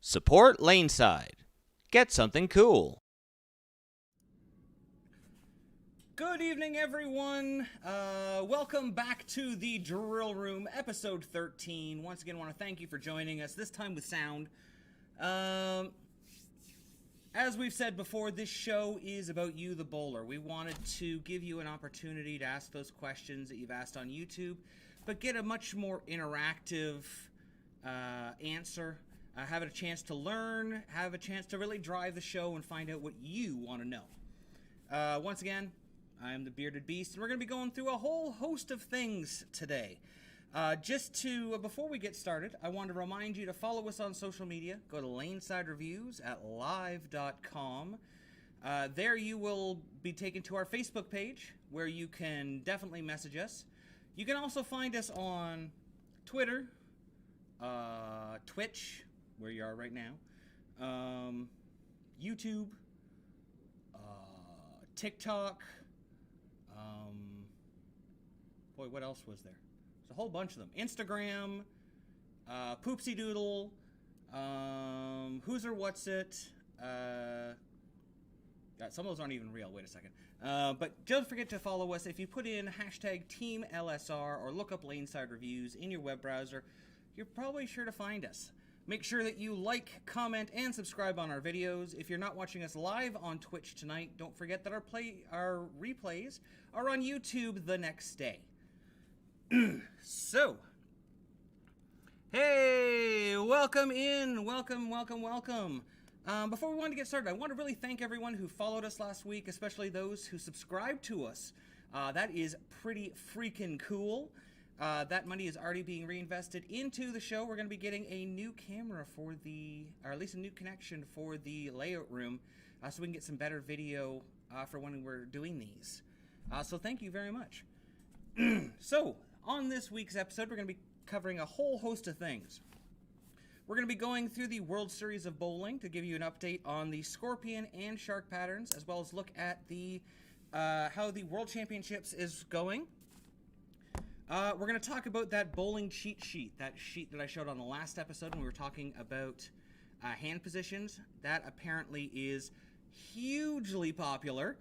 Support LaneSide. Get something cool. Good evening, everyone. Welcome back to the Drill Room, episode 13. Once again, I want to thank you for joining us, this time with sound. As we've said before, this show is about you, the bowler. We wanted to give you an opportunity to ask those questions that you've asked on YouTube, but get a much more interactive answer. Have a chance to learn, have a chance to really drive the show and find out what you want to know. Once again, I'm the Bearded Beast, and we're going to be going through a whole host of things today. Before we get started, I want to remind you to follow us on social media. Go to LaneSide Reviews at live.com. There you will be taken to our Facebook page, where you can definitely message us. You can also find us on Twitter, Twitch, where you are right now, YouTube, TikTok, what else was there? There's a whole bunch of them. Instagram, Poopsie Doodle, Who's or What's It, some of those aren't even real, wait a second. But don't forget to follow us. If you put in hashtag TEAMLSR or look up LaneSide Reviews in your web browser, you're probably sure to find us. Make sure that you like, comment, and subscribe on our videos. If you're not watching us live on Twitch tonight, don't forget that our replays are on YouTube the next day. So, hey, welcome in, welcome. Before we want to get started, I want to really thank everyone who followed us last week, especially those who subscribed to us. That is pretty freaking cool. That money is already being reinvested into the show. We're going to be getting a new camera or at least a new connection for the layout room, so we can get some better video for when we're doing these. So thank you very much. So, on this week's episode, we're going to be covering a whole host of things. We're going to be going through the World Series of Bowling to give you an update on the scorpion and shark patterns, as well as look at the how the World Championships is going. We're going to talk about that bowling cheat sheet, that sheet that I showed on the last episode when we were talking about hand positions. That apparently is hugely popular.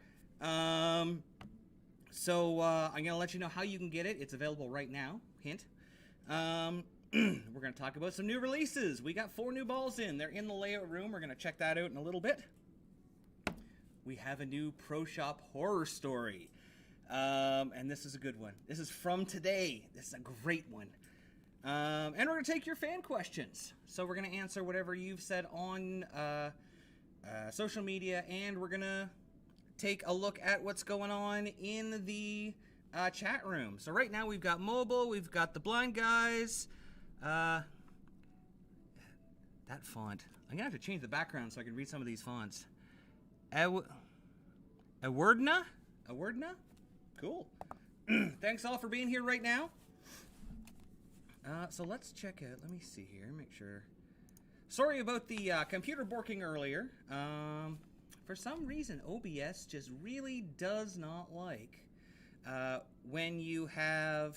So I'm going to let you know how you can get it. It's available right now. Hint. We're going to talk about some new releases. We got 4 new balls in. They're in the layout room. We're going to check that out in a little bit. We have a new Pro Shop horror story. And this is a good one. This is from today. This is a great one. And we're going to take your fan questions. So we're going to answer whatever you've said on social media, and we're going to take a look at what's going on in the chat room. So right now we've got mobile, we've got the blind guys. That font. I'm going to have to change the background so I can read some of these fonts. Awardna? Cool. Thanks all for being here right now. So let's check it. Let me see here. Make sure. Sorry about the computer borking earlier. For some reason, OBS just really does not like when you have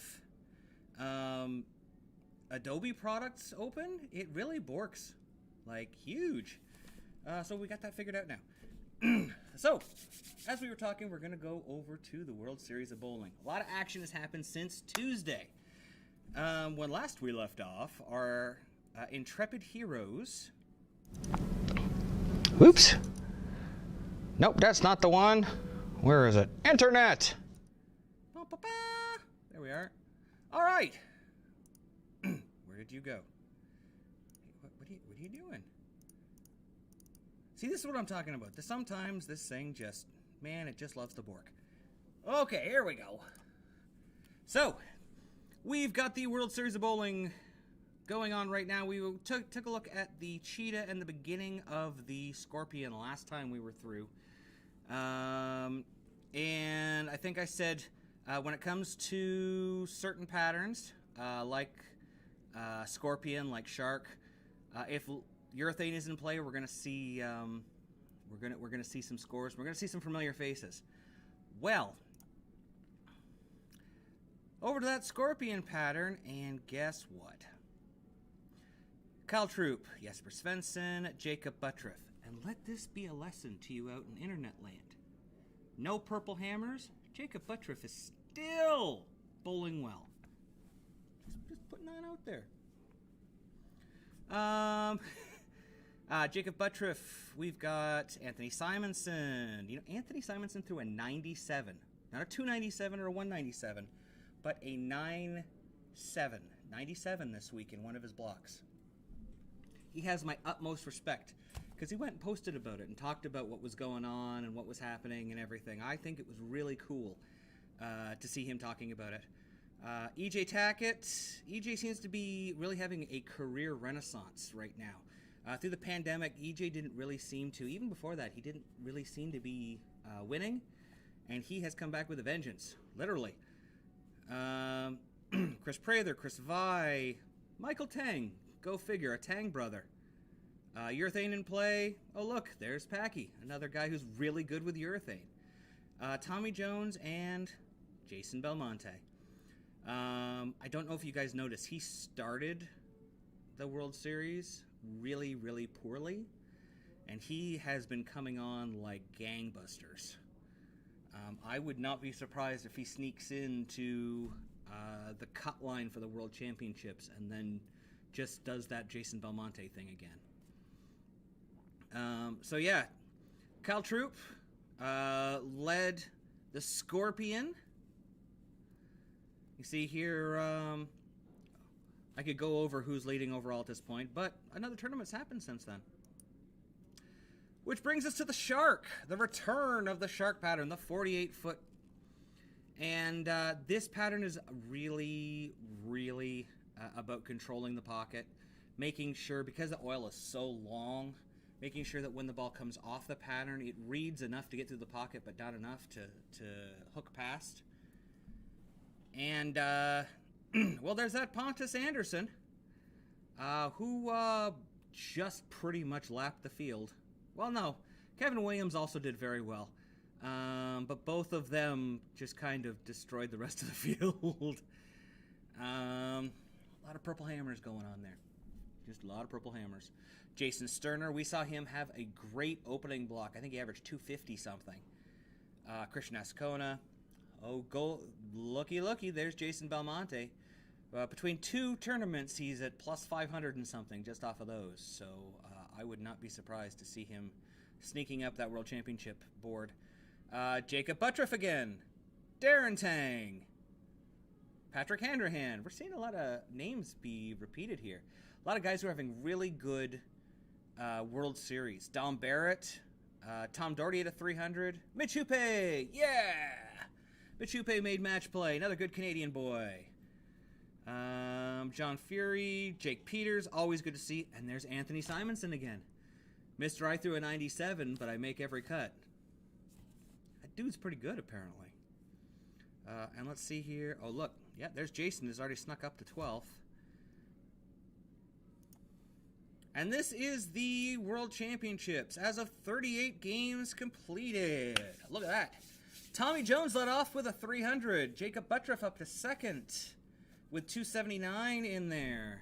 Adobe products open. It really borks like huge. So we got that figured out now. So, as we were talking, we're going to go over to the World Series of Bowling. A lot of action has happened since Tuesday. When last we left off, our intrepid heroes... Oops. Nope, that's not the one. Where is it? Internet! Ba-ba-ba. There we are. All right. Where did you go? What are you doing? See, this is what I'm talking about. Sometimes this thing just, man, it just loves to bork. Okay, here we go. So, we've got the World Series of Bowling going on right now. We took a look at the cheetah and the beginning of the scorpion last time we were through. And I think I said when it comes to certain patterns, like scorpion, like shark, if urethane is in play, we're gonna see we're gonna see some scores. We're gonna see some familiar faces. Well, over to that scorpion pattern, and guess what? Kyle Troop, Jesper Svensson, Jacob Buttriff. And let this be a lesson to you out in internet land. No purple hammers. Jacob Buttriff is still bowling well. Just putting that out there. Jacob Buttriff. We've got Anthony Simonson. You know, Anthony Simonson threw a 97. Not a 297 or a 197, but a 9-7. 97 this week in one of his blocks. He has my utmost respect because he went and posted about it and talked about what was going on and what was happening and everything. I think it was really cool to see him talking about it. EJ Tackett. EJ seems to be really having a career renaissance right now. Through the pandemic, EJ didn't really seem to, even before that, he didn't really seem to be winning, and he has come back with a vengeance, literally. Chris Prather, Chris Vi, Michael Tang, go figure, a Tang brother. Urethane in play. Oh, look, there's Packy, another guy who's really good with urethane. Tommy Jones and Jason Belmonte. I don't know if you guys noticed, he started the World Series really, really poorly, and he has been coming on like gangbusters. I would not be surprised if he sneaks into the cut line for the World Championships and then just does that Jason Belmonte thing again. So yeah, Kyle Troop led the Scorpion. You see here, I could go over who's leading overall at this point, but another tournament's happened since then. Which brings us to the Shark, the return of the Shark pattern, the 48-foot. And this pattern is really, really about controlling the pocket, making sure, because the oil is so long, making sure that when the ball comes off the pattern, it reads enough to get through the pocket, but not enough to hook past. And, well, there's that Pontus Anderson, who just pretty much lapped the field. Well, no, Kevin Williams also did very well. But both of them just kind of destroyed the rest of the field. A lot of purple hammers going on there. Just a lot of purple hammers. Jason Sterner, we saw him have a great opening block. I think he averaged 250 something. Christian Ascona. Oh, looky, there's Jason Belmonte. Between two tournaments, he's at plus 500 and something just off of those. So I would not be surprised to see him sneaking up that World Championship board. Jacob Buttriff again. Darren Tang. Patrick Handrahan. We're seeing a lot of names be repeated here. A lot of guys who are having really good World Series. Dom Barrett. Tom Doherty at a 300. Mitch Hoope. Yeah! Mitch Hoope made match play. Another good Canadian boy. John Fury. Jake Peters. Always good to see. And there's Anthony Simonson again. Mr. I threw a 97, but I make every cut. That dude's pretty good, apparently. And let's see here. Oh, look. Yeah, there's Jason, who's already snuck up to 12th. And this is the World Championships as of 38 games completed. Look at that. Tommy Jones led off with a 300. Jacob Buttriff up to second with 279 in there.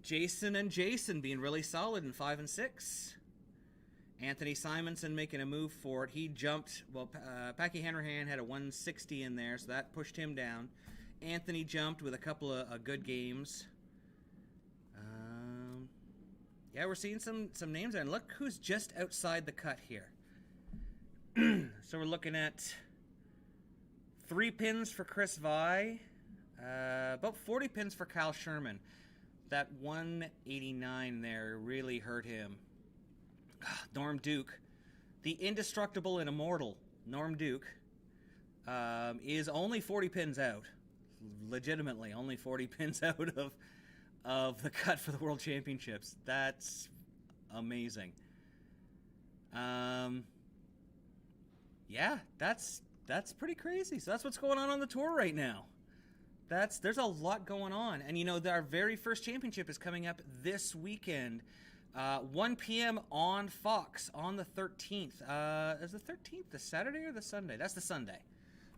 Jason and Jason being really solid in 5 and 6. Anthony Simonson making a move for it. He jumped. Well, Packy Hanrahan had a 160 in there, so that pushed him down. Anthony jumped with a couple of good games. Yeah, we're seeing some names there. And look who's just outside the cut here. So we're looking at 3 pins for Chris Vi. About 40 pins for Kyle Sherman. That 189 there really hurt him. Norm Duke, the indestructible and immortal Norm Duke, is only 40 pins out. Legitimately, only 40 pins out of the cut for the World Championships. That's amazing. Yeah, that's pretty crazy. So that's what's going on the tour right now. There's a lot going on. And, you know, our very first championship is coming up this weekend. 1 p.m. on Fox on the 13th. Is the 13th the Saturday or the Sunday? That's the Sunday.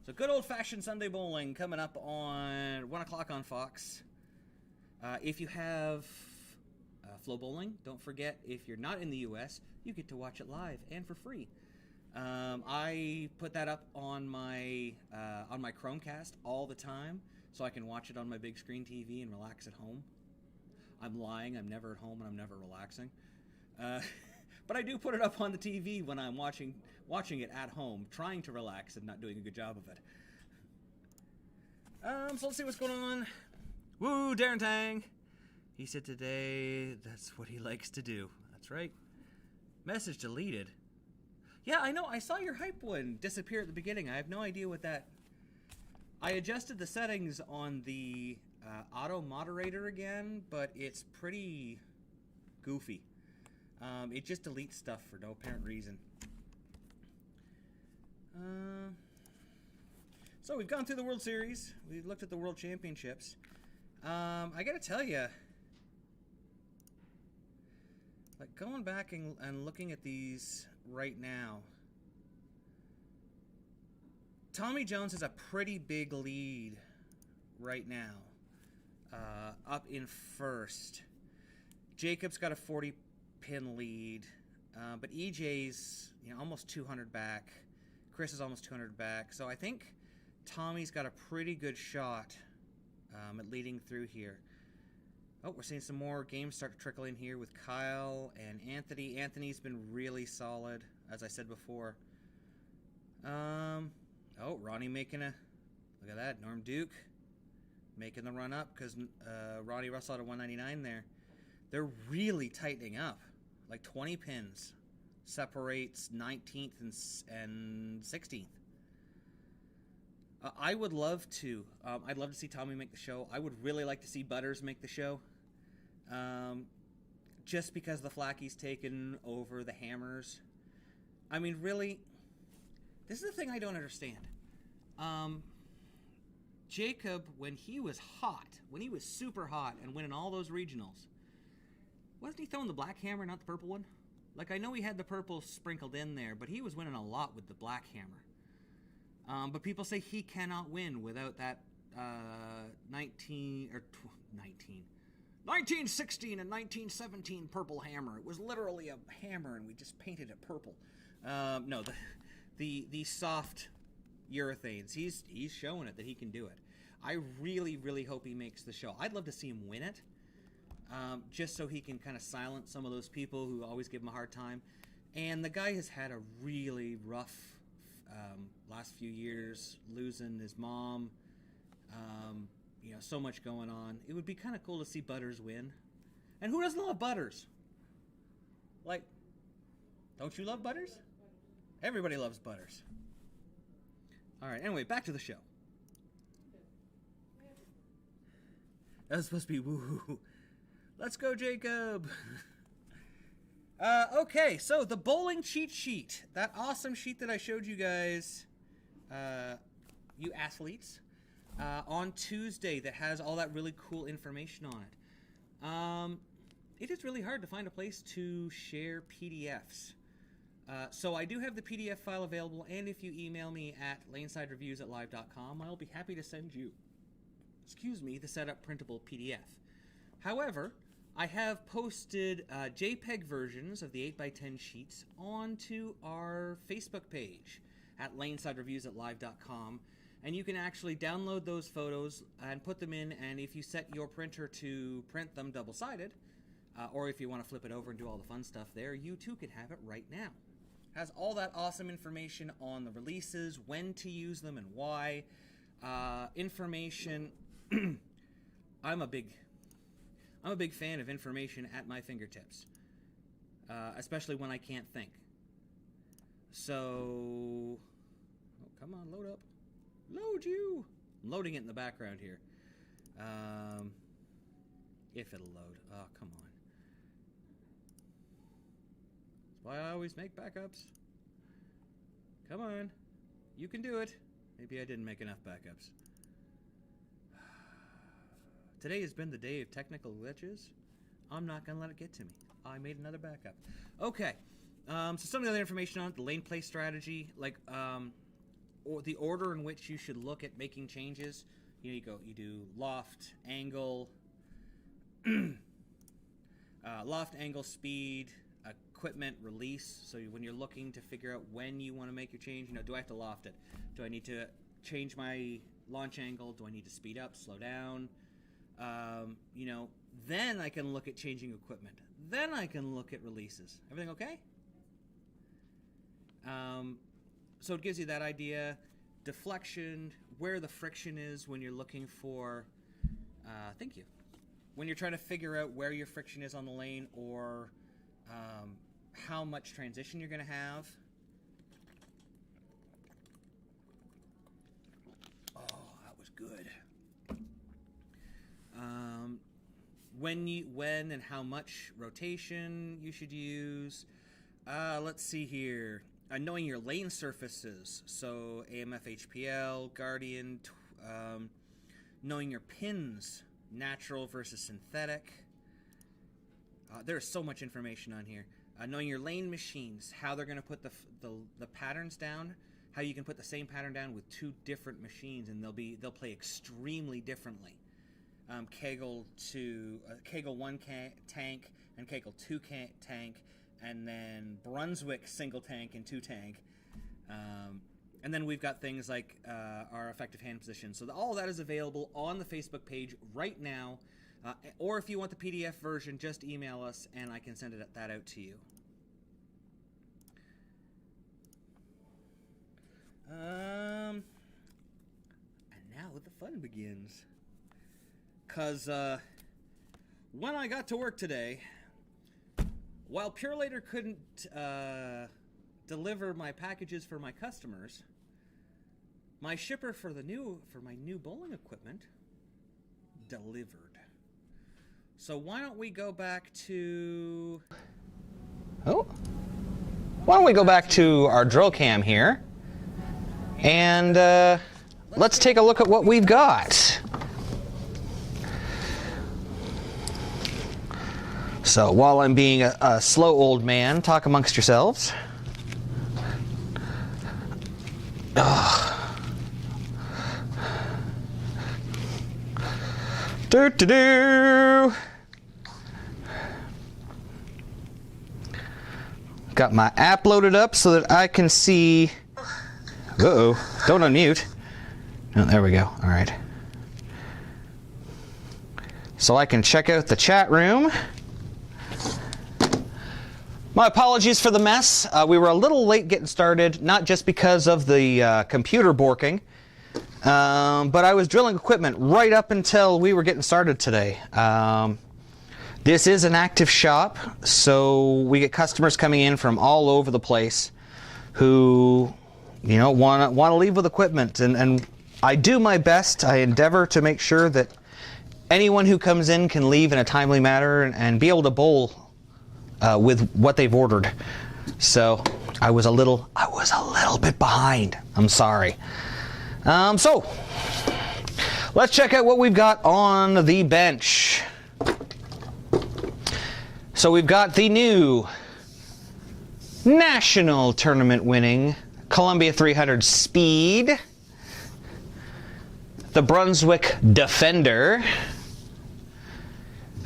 So good old-fashioned Sunday bowling coming up on 1 o'clock on Fox. If you have Flow Bowling, don't forget, if you're not in the U.S., you get to watch it live and for free. I put that up on my Chromecast all the time, so I can watch it on my big screen TV and relax at home. I'm lying. I'm never at home and I'm never relaxing. But I do put it up on the TV when I'm watching it at home, trying to relax and not doing a good job of it. So let's see what's going on. Woo, Darren Tang. He said today that's what he likes to do. That's right. Message deleted. Yeah, I know. I saw your hype one disappear at the beginning. I have no idea what that... I adjusted the settings on the auto moderator again, but it's pretty goofy. It just deletes stuff for no apparent reason. So we've gone through the World Series. We've looked at the World Championships. I gotta tell you, like going back and looking at these right now, Tommy Jones has a pretty big lead right now, up in first. Jacob's got a 40-pin lead, but EJ's almost 200 back. Chris is almost 200 back. So I think Tommy's got a pretty good shot at leading through here. Oh, we're seeing some more games start to trickle in here with Kyle and Anthony. Anthony's been really solid, as I said before. Oh, Ronnie making a... Look at that. Norm Duke making the run up because Ronnie Russell at a 199 there. They're really tightening up. Like 20 pins separates 19th and 16th. I would love to. I'd love to see Tommy make the show. I would really like to see Butters make the show. Just because the Flacky's taken over the Hammers. I mean, really, this is the thing I don't understand. Jacob, when he was hot, when he was super hot and winning all those regionals, wasn't he throwing the black hammer, not the purple one? Like, I know he had the purple sprinkled in there, but he was winning a lot with the black hammer. But people say he cannot win without that 1916 and 1917 purple hammer. It was literally a hammer, and we just painted it purple. No, the soft urethanes. He's showing it that he can do it. I really, really hope he makes the show. I'd love to see him win it, just so he can kind of silence some of those people who always give him a hard time. And the guy has had a really rough last few years, losing his mom. So much going on. It would be kind of cool to see Butters win. And who doesn't love Butters? Like, don't you love Butters? Everybody loves Butters. All right, anyway, back to the show. That was supposed to be woo. Let's go, Jacob. Okay, so the bowling cheat sheet. That awesome sheet that I showed you guys, you athletes, on Tuesday that has all that really cool information on it. It is really hard to find a place to share PDFs. So I do have the PDF file available, and if you email me at LaneSideReviews@live.com, I'll be happy to send you, the setup printable PDF. However, I have posted JPEG versions of the 8x10 sheets onto our Facebook page at LaneSideReviews@live.com, and you can actually download those photos and put them in, and if you set your printer to print them double-sided, or if you want to flip it over and do all the fun stuff there, you too can have it right now. Has all that awesome information on the releases, when to use them and why, information. I'm a big fan of information at my fingertips, especially when I can't think. So, oh, come on, load up. Load you. I'm loading it in the background here. If it'll load. Oh, come on. That's why I always make backups. Come on. You can do it. Maybe I didn't make enough backups. Today has been the day of technical glitches. I'm not going to let it get to me. I made another backup. Okay. So some of the other information on it, the lane play strategy, like or the order in which you should look at making changes. You do loft, angle, loft angle, speed, equipment release. So when you're looking to figure out when you want to make your change, do I have to loft it? Do I need to change my launch angle? Do I need to speed up, slow down? Then I can look at changing equipment. Then I can look at releases. Everything okay? So it gives you that idea. Deflection, where the friction is when you're looking for, thank you. When you're trying to figure out where your friction is on the lane, or how much transition you're going to have. Oh, that was good. When and how much rotation you should use. Let's see here. Knowing your lane surfaces, so AMF, HPL, Guardian, knowing your pins, natural versus synthetic. There's so much information on here. Knowing your lane machines, how they're going to put the patterns down, how you can put the same pattern down with two different machines, and they'll play extremely differently. Kegel 1 tank and Kegel 2 tank, and then Brunswick single tank and 2 tank. And then we've got things like our effective hand position. So all of that is available on the Facebook page right now. Or if you want the PDF version, just email us and I can send that out to you. And now the fun begins. Because when I got to work today, while Purelator couldn't deliver my packages for my customers, my shipper for my new bowling equipment delivered. So why don't we go back to... Why don't we go back to our drill cam here, and let's take a look at what we've got. So while I'm being a slow old man, talk amongst yourselves. Got my app loaded up so that I can see. Don't unmute. Oh, there we go. All right. So I can check out the chat room. My apologies for the mess. We were a little late getting started, not just because of the computer borking, but I was drilling equipment right up until we were getting started today. This is an active shop, so we get customers coming in from all over the place who, want to leave with equipment, and I do my best. I endeavor to make sure that anyone who comes in can leave in a timely manner and be able to bowl with what they've ordered. So I was a little bit behind. I'm sorry. So let's check out what we've got on the bench. So we've got the new national tournament winning Columbia 300 Speed, the Brunswick Defender,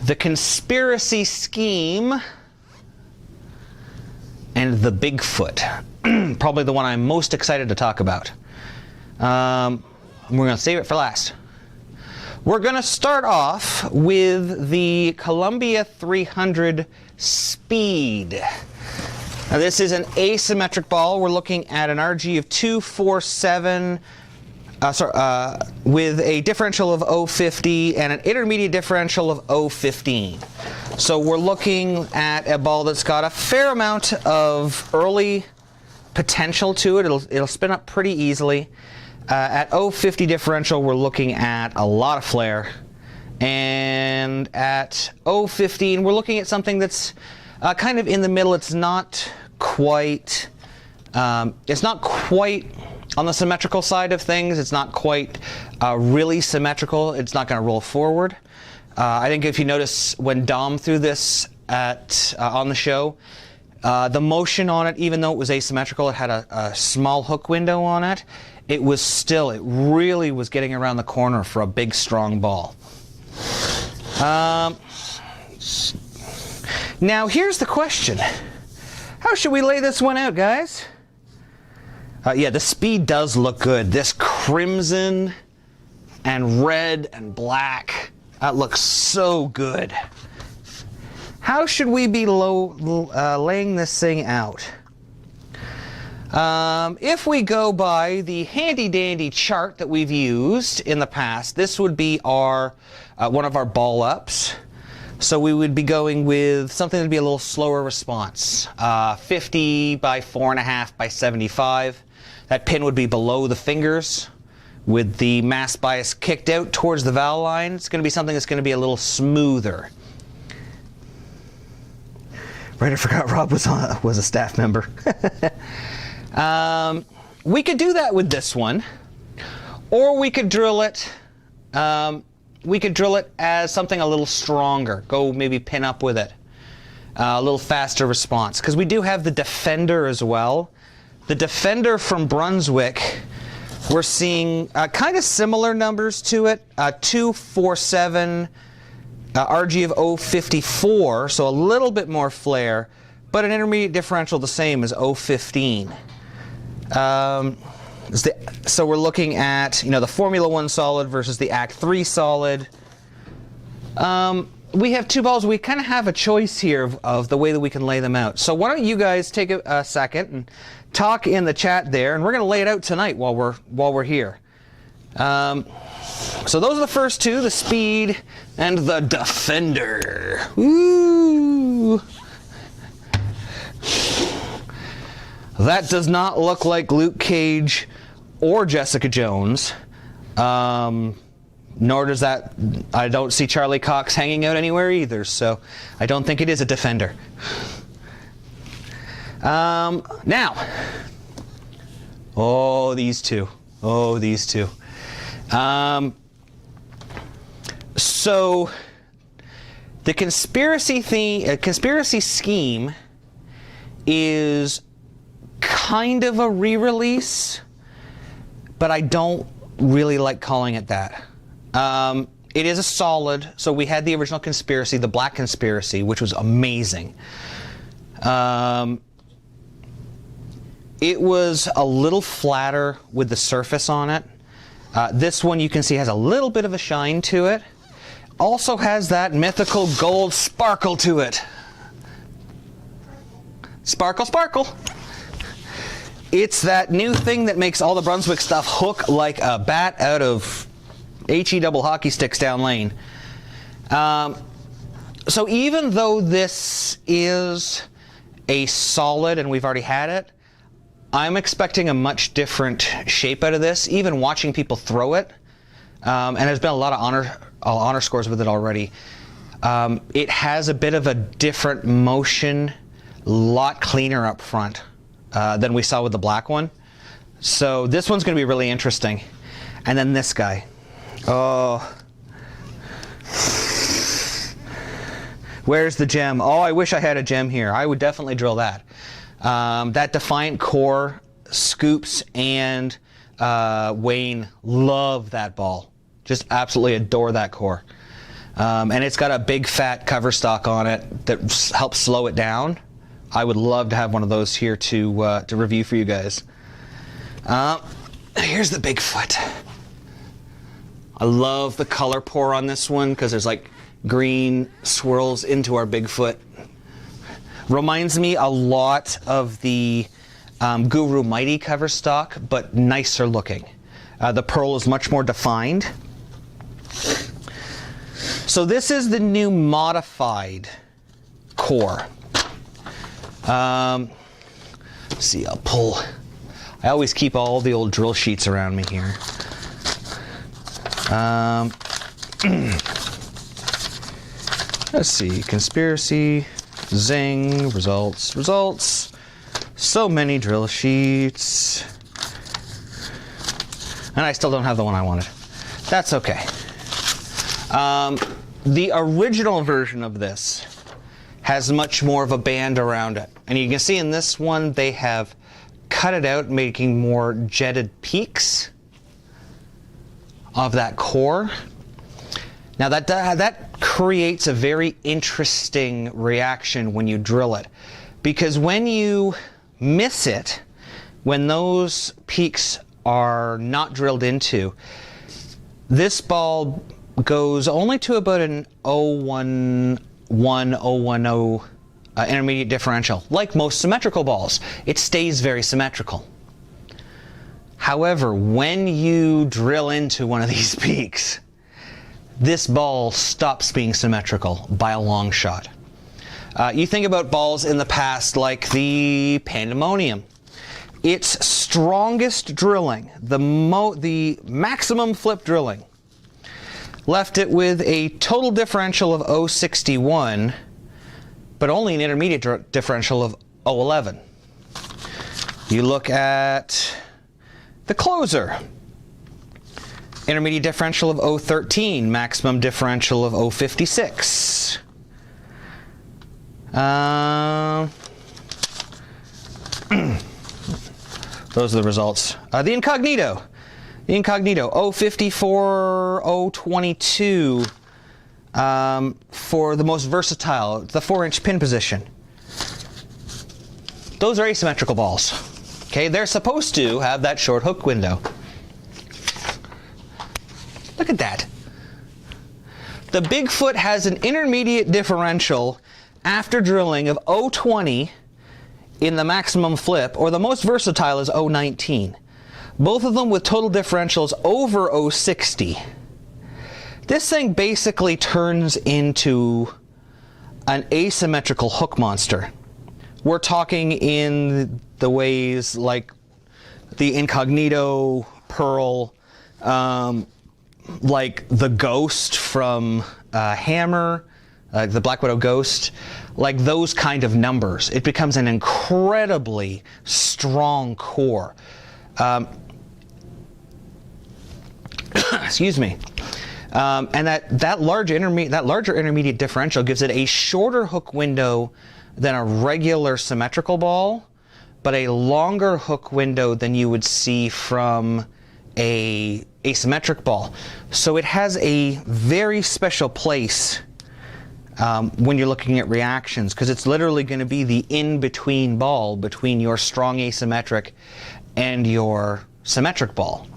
the Conspiracy Scheme, and the Bigfoot. Probably the one I'm most excited to talk about. We're going to save it for last. We're going to start off with the Columbia 300 Speed. Now this is an asymmetric ball. We're looking at an RG of 247 with a differential of 050 and an intermediate differential of 015. So we're looking at a ball that's got a fair amount of early potential to it. It'll spin up pretty easily. At 050 differential, we're looking at a lot of flare. And at 015, we're looking at something that's kind of in the middle. It's not quite on the symmetrical side of things. It's not quite really symmetrical. It's not going to roll forward. I think if you notice when Dom threw this on the show, the motion on it, even though it was asymmetrical, it had a small hook window on it. It really was getting around the corner for a big, strong ball. Now here's the question. How should we lay this one out, guys? Yeah, the speed does look good. This crimson and red and black, that looks so good. How should we be laying this thing out? If we go by the handy-dandy chart that we've used in the past, this would be our one of our ball ups. So we would be going with something that would be a little slower response. 50 by 4.5 by 75. That pin would be below the fingers with the mass bias kicked out towards the valve line. It's going to be something that's going to be a little smoother. Right, I forgot Rob was a staff member. We could do that with this one, or we could drill it. We could drill it as something a little stronger. Go maybe pin up with it. A little faster response, because we do have the Defender as well. The Defender from Brunswick, we're seeing kind of similar numbers to it. 247 RG of 054, so a little bit more flare, but an intermediate differential the same as 015. So we're looking at, you know, the Formula 1 solid versus the Act 3 solid. We have two balls. We kind of have a choice here of the way that we can lay them out. So why don't you guys take a second and talk in the chat there, and we're going to lay it out tonight while we're here. So those are the first two, the Speed and the Defender. Ooh. That does not look like Luke Cage or Jessica Jones. Nor does that, I don't see Charlie Cox hanging out anywhere either, so I don't think it is a Defender. Now, oh, these two. Oh, these two. So, the conspiracy scheme is kind of a re-release, but I don't really like calling it that. It is a solid, so we had the original Conspiracy, the Black Conspiracy, which was amazing. It was a little flatter with the surface on it. This one you can see has a little bit of a shine to it. Also has that mythical gold sparkle to it. Sparkle, sparkle. It's that new thing that makes all the Brunswick stuff hook like a bat out of HE double hockey sticks down lane. So even though this is a solid and we've already had it, I'm expecting a much different shape out of this, even watching people throw it. And there's been a lot of honor scores with it already. It has a bit of a different motion, a lot cleaner up front than we saw with the black one. So this one's going to be really interesting. And then this guy. Oh. Where's the gem? Oh, I wish I had a gem here. I would definitely drill that. That Defiant core, Scoops and Wayne love that ball. Just absolutely adore that core. And it's got a big fat cover stock on it that helps slow it down. I would love to have one of those here to review for you guys. Here's the Bigfoot. I love the color pour on this one because there's like green swirls into our Bigfoot. Reminds me a lot of the Guru Mighty cover stock, but nicer looking. The pearl is much more defined. So this is the new modified core. Let's see, I'll pull. I always keep all the old drill sheets around me here. Let's see, Conspiracy, Zing, results. So many drill sheets. And I still don't have the one I wanted. That's okay. The original version of this has much more of a band around it. And you can see in this one, they have cut it out, making more jetted peaks of that core. Now that creates a very interesting reaction when you drill it, because when you miss it, when those peaks are not drilled into, this ball goes only to about an 0.11, 0.10 intermediate differential. Like most symmetrical balls, it stays very symmetrical. However, when you drill into one of these peaks, this ball stops being symmetrical by a long shot. You think about balls in the past like the Pandemonium. Its strongest drilling, the maximum flip drilling, left it with a total differential of 0.61, but only an intermediate differential of 0.11. You look at the Closer, intermediate differential of 0.13, maximum differential of 0.56. Those are the results. The Incognito. The Incognito, 0.54, 0.22 for the most versatile, the 4-inch pin position. Those are asymmetrical balls. Okay, they're supposed to have that short hook window. Look at that. The Bigfoot has an intermediate differential after drilling of 0.20 in the maximum flip, or the most versatile is 0.19. Both of them with total differentials over 0.60. This thing basically turns into an asymmetrical hook monster. We're talking in the ways like the Incognito, Pearl, like the Ghost from Hammer, the Black Widow Ghost, like those kind of numbers. It becomes an incredibly strong core. Excuse me. And that larger intermediate differential gives it a shorter hook window than a regular symmetrical ball, but a longer hook window than you would see from a asymmetric ball. So it has a very special place when you're looking at reactions, because it's literally going to be the in-between ball between your strong asymmetric and your symmetric ball.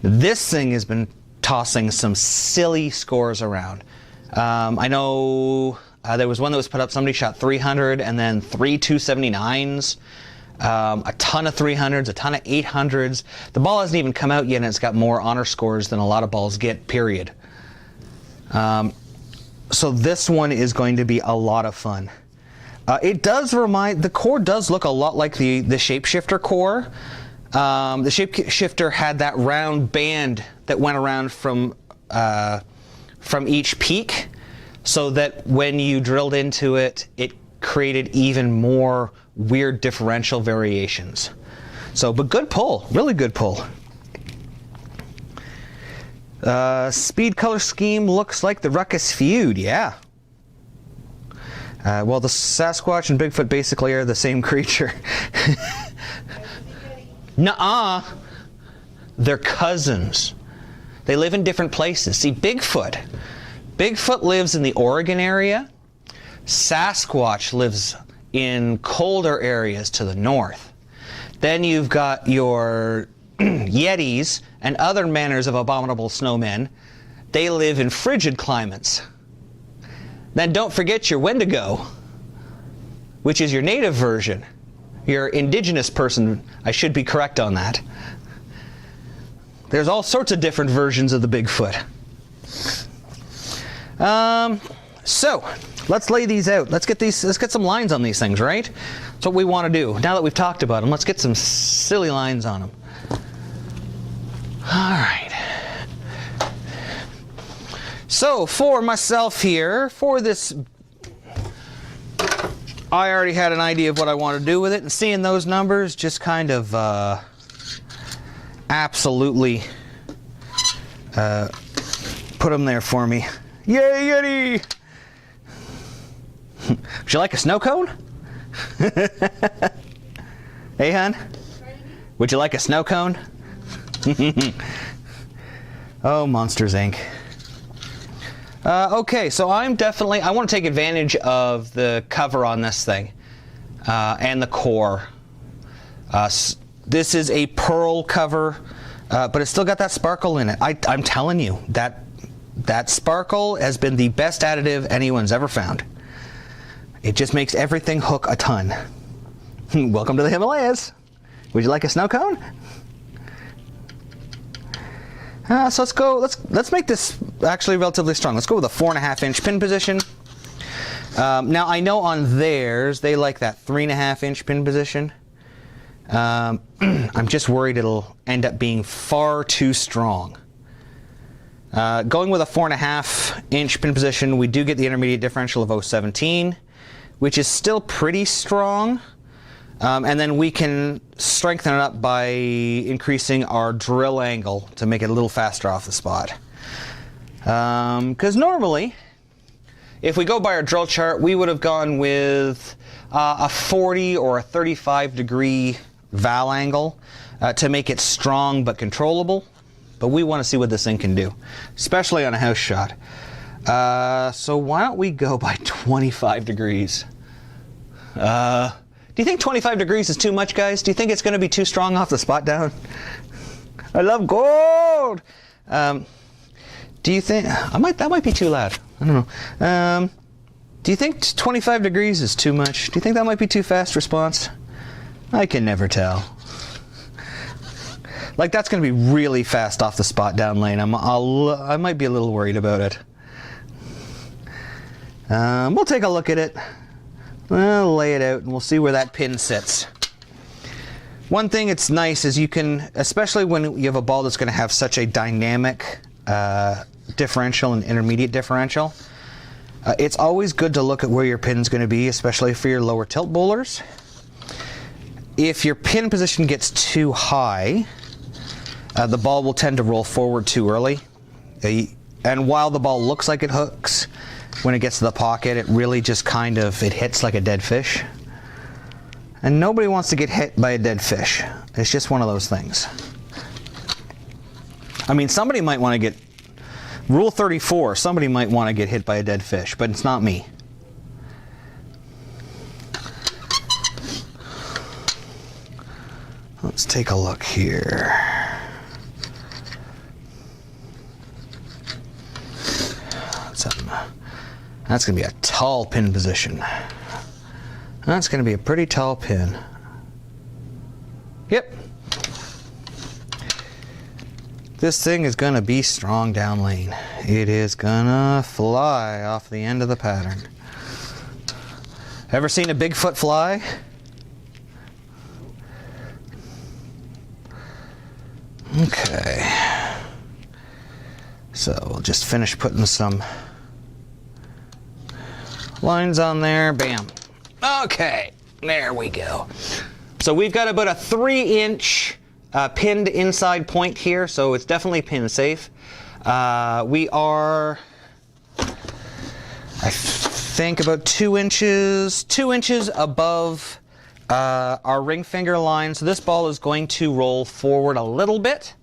This thing has been tossing some silly scores around. I know there was one that was put up, somebody shot 300 and then 3 279s, a ton of 300s, a ton of 800s. The ball hasn't even come out yet and it's got more honor scores than a lot of balls get, period. So this one is going to be a lot of fun. It does remind, the core does look a lot like the Shapeshifter core. The Shapeshifter had that round band that went around from each peak, so that when you drilled into it, it created even more weird differential variations. So, but good pull, really good pull. Speed color scheme looks like the Ruckus Feud, yeah. Well, the Sasquatch and Bigfoot basically are the same creature. Nuh-uh. They're cousins. They live in different places. See, Bigfoot lives in the Oregon area. Sasquatch lives in colder areas to the north. Then you've got your Yetis and other manners of abominable snowmen. They live in frigid climates. Then don't forget your Wendigo, which is your native version. Your indigenous person, I should be correct on that. There's all sorts of different versions of the Bigfoot. So let's lay these out. Let's get some lines on these things, right? That's what we want to do. Now that we've talked about them, let's get some silly lines on them. All right. So for myself here, for this, I already had an idea of what I want to do with it, and seeing those numbers just kind of absolutely put them there for me. Yay, Yeti! Would you like a snow cone? Hey, hon? Would you like a snow cone? Oh, Monsters, Inc. Okay, so I want to take advantage of the cover on this thing and the core. This is a pearl cover, but it's still got that sparkle in it. I'm telling you, that sparkle has been the best additive anyone's ever found. It just makes everything hook a ton. Welcome to the Himalayas. Would you like a snow cone? So let's make this actually relatively strong. Let's go with a 4.5-inch pin position. Now I know on theirs they like that 3.5-inch pin position. I'm just worried it'll end up being far too strong. Going with a 4.5-inch pin position, we do get the intermediate differential of 0.17, which is still pretty strong. And then we can strengthen it up by increasing our drill angle to make it a little faster off the spot. Because normally, if we go by our drill chart, we would have gone with a 40 or a 35 degree val angle to make it strong but controllable. But we want to see what this thing can do, especially on a house shot. So why don't we go by 25 degrees? Do you think 25 degrees is too much, guys? Do you think it's going to be too strong off the spot down? I love gold! Do you think... that might be too loud. I don't know. Do you think 25 degrees is too much? Do you think that might be too fast response? I can never tell. Like, that's going to be really fast off the spot down lane. I might be a little worried about it. We'll take a look at it. We'll lay it out and we'll see where that pin sits. One thing it's nice is you can, especially when you have a ball that's going to have such a dynamic differential and intermediate differential, it's always good to look at where your pin's going to be, especially for your lower tilt bowlers. If your pin position gets too high, the ball will tend to roll forward too early. And while the ball looks like it hooks, when it gets to the pocket, it really just it hits like a dead fish. And nobody wants to get hit by a dead fish. It's just one of those things. I mean, somebody might want to get, Rule 34, somebody might want to get hit by a dead fish, but it's not me. Let's take a look here. That's going to be a tall pin position. That's going to be a pretty tall pin. Yep. This thing is going to be strong down lane. It is going to fly off the end of the pattern. Ever seen a Bigfoot fly? Okay. So we'll just finish putting some lines on there. Bam. Okay, there we go. So we've got about a 3-inch pinned inside point here, so it's definitely pin safe. We are, I think, about 2 inches above our ring finger line. So this ball is going to roll forward a little bit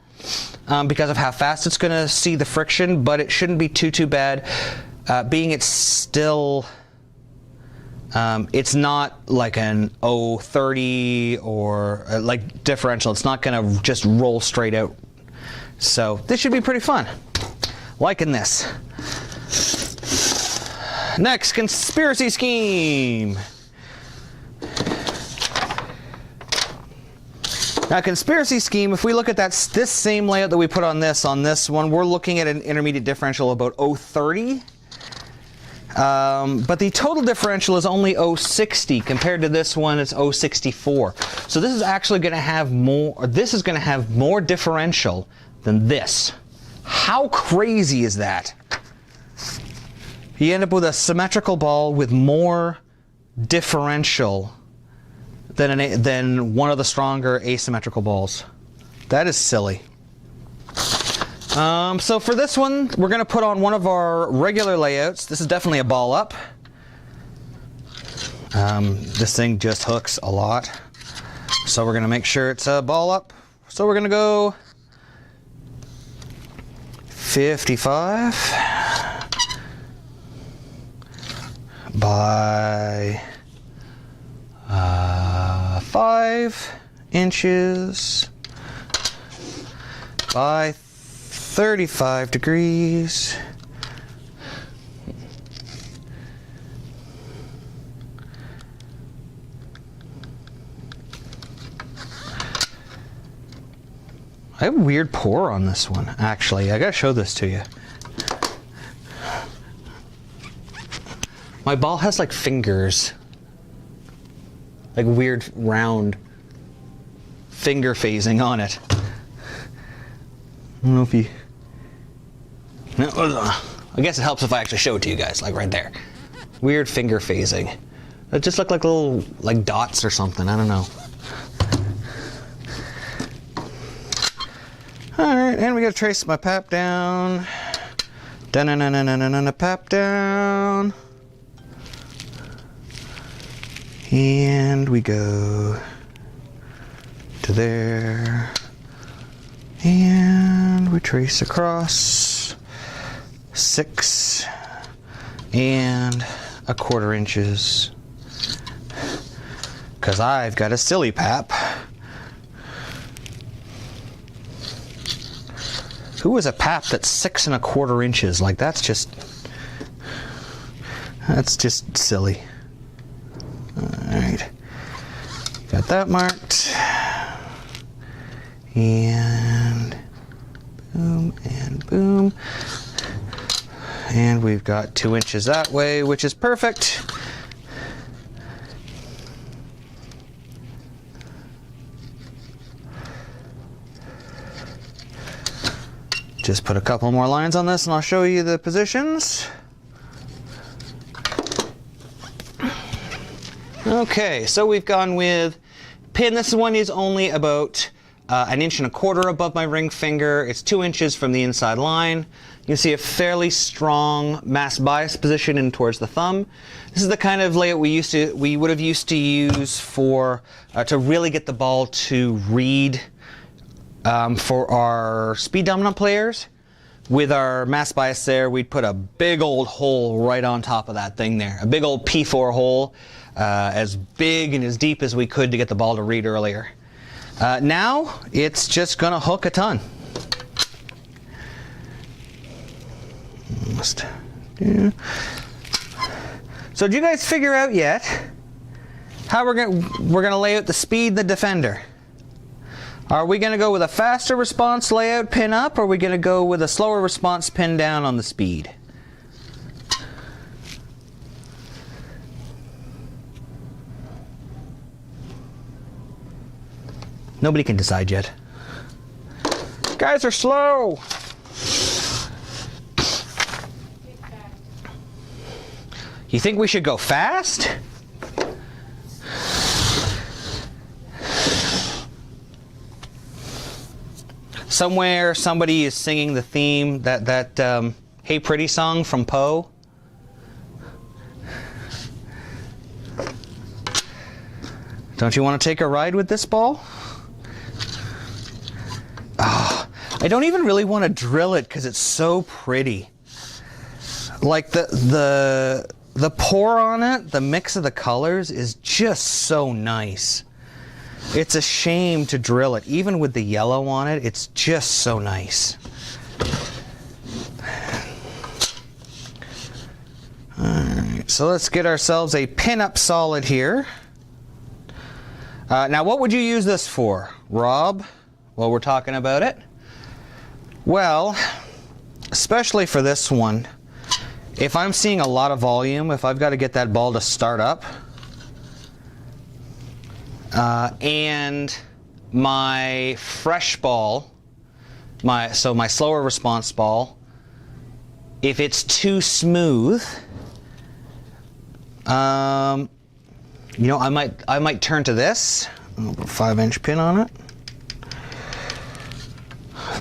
because of how fast it's going to see the friction, but it shouldn't be too bad. Being it's still... it's not like an 0.30 or like differential. It's not going to just roll straight out. So this should be pretty fun. Liking this. Next, conspiracy scheme. Now, conspiracy scheme, if we look at this same layout that we put on this one, we're looking at an intermediate differential of about 0.30. But the total differential is only 0.60 compared to this one, it's 0.64. So this is actually going to have more differential than this. How crazy is that? You end up with a symmetrical ball with more differential than one of the stronger asymmetrical balls. That is silly. So for this one, we're going to put on one of our regular layouts. This is definitely a ball up. This thing just hooks a lot. So we're going to make sure it's a ball up. So we're going to go 55, by 5 inches by 35 degrees. I have a weird pour on this one, actually. I gotta show this to you. My ball has like fingers. Like weird round finger phasing on it. I don't know if you... No, I guess it helps if I actually show it to you guys, like right there. Weird finger phasing. It just looked like little like dots or something, I don't know. Alright, and we gotta trace my pap down. Pap down. And we go to there. And we trace across 6 1/4 inches. 'Cause I've got a silly pap. Who is a pap that's 6 1/4 inches? Like that's just silly. Alright. Got that marked. And boom and boom. And we've got 2 inches that way, which is perfect. Just put a couple more lines on this and I'll show you the positions. Okay, so we've gone with pin. This one is only about 1 1/4 inches above my ring finger. It's 2 inches from the inside line. You can see a fairly strong mass bias position in towards the thumb. This is the kind of layout we would have used to use for to really get the ball to read for our speed dominant players. With our mass bias there, we'd put a big old hole right on top of that thing there. A big old P4 hole, as big and as deep as we could to get the ball to read earlier. Now, it's just gonna hook a ton. So did you guys figure out yet how we're gonna lay out the speed the defender? Are we going to go with a faster response layout pin up, or are we going to go with a slower response pin down on the speed? Nobody can decide yet. Guys are slow. You think we should go fast? Somewhere somebody is singing the theme, that Hey Pretty song from Poe. Don't you want to take a ride with this ball? Oh, I don't even really want to drill it because it's so pretty. Like the pour on it, the mix of the colors is just so nice. It's a shame to drill it. Even with the yellow on it, it's just so nice. Alright, so let's get ourselves a pin-up solid here. Now, what would you use this for, Rob, while we're talking about it? Well, especially for this one, if I'm seeing a lot of volume, if I've got to get that ball to start up, and my fresh ball, my slower response ball, if it's too smooth, you know, I might turn to this. I'll put a 5-inch pin on it.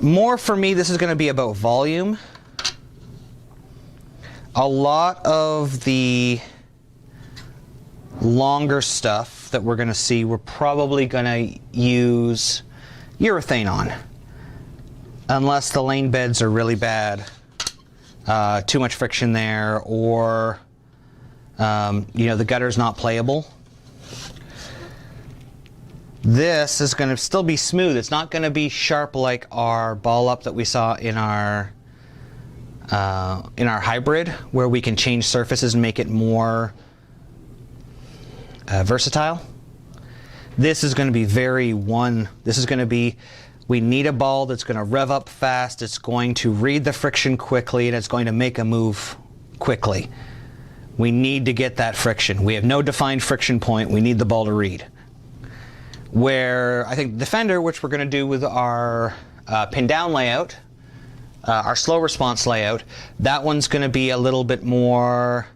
More for me, this is going to be about volume. A lot of the longer stuff that we're going to see, we're probably going to use urethane on, unless the lane beds are really bad, too much friction there, or You know, the gutter's not playable. This is going to still be smooth. It's not going to be sharp like our ball up that we saw in our hybrid, where we can change surfaces and make it more versatile. This is going to be this is going to be, we need a ball that's going to rev up fast, it's going to read the friction quickly, and it's going to make a move quickly. We need to get that friction. We have no defined friction point. We need the ball to read. Where I think Defender, which we're going to do with our pin down layout, our slow response layout, that one's going to be a little bit more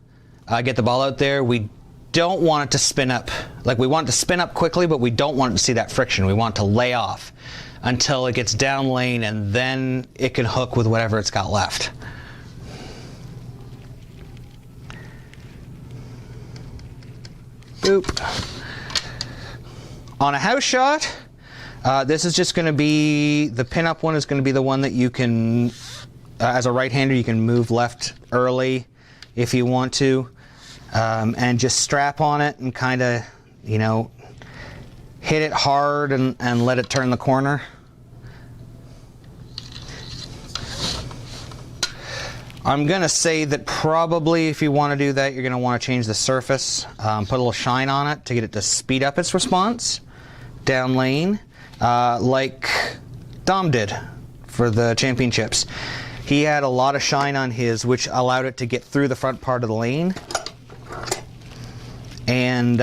get the ball out there. We don't want it to spin up. Like, we want it to spin up quickly, but we don't want it to see that friction. We want it to lay off until it gets down lane, and then it can hook with whatever it's got left. Boop. On a house shot, this is just going to be, the pin-up one is going to be the one that you can, as a right-hander, you can move left early if you want to, and just strap on it and kind of, you know, hit it hard and let it turn the corner. I'm going to say that probably if you want to do that, you're going to want to change the surface, put a little shine on it to get it to speed up its response down lane, like Dom did for the championships. He had a lot of shine on his, which allowed it to get through the front part of the lane. And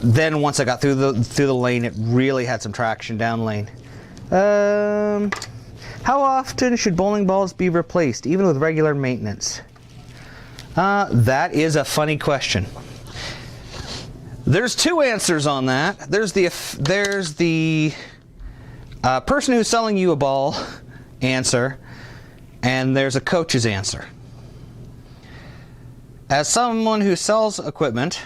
then once I got through the lane, it really had some traction down lane. How often should bowling balls be replaced, even with regular maintenance? That is a funny question. There's two answers on that. There's the person who's selling you a ball answer, and there's a coach's answer. As someone who sells equipment,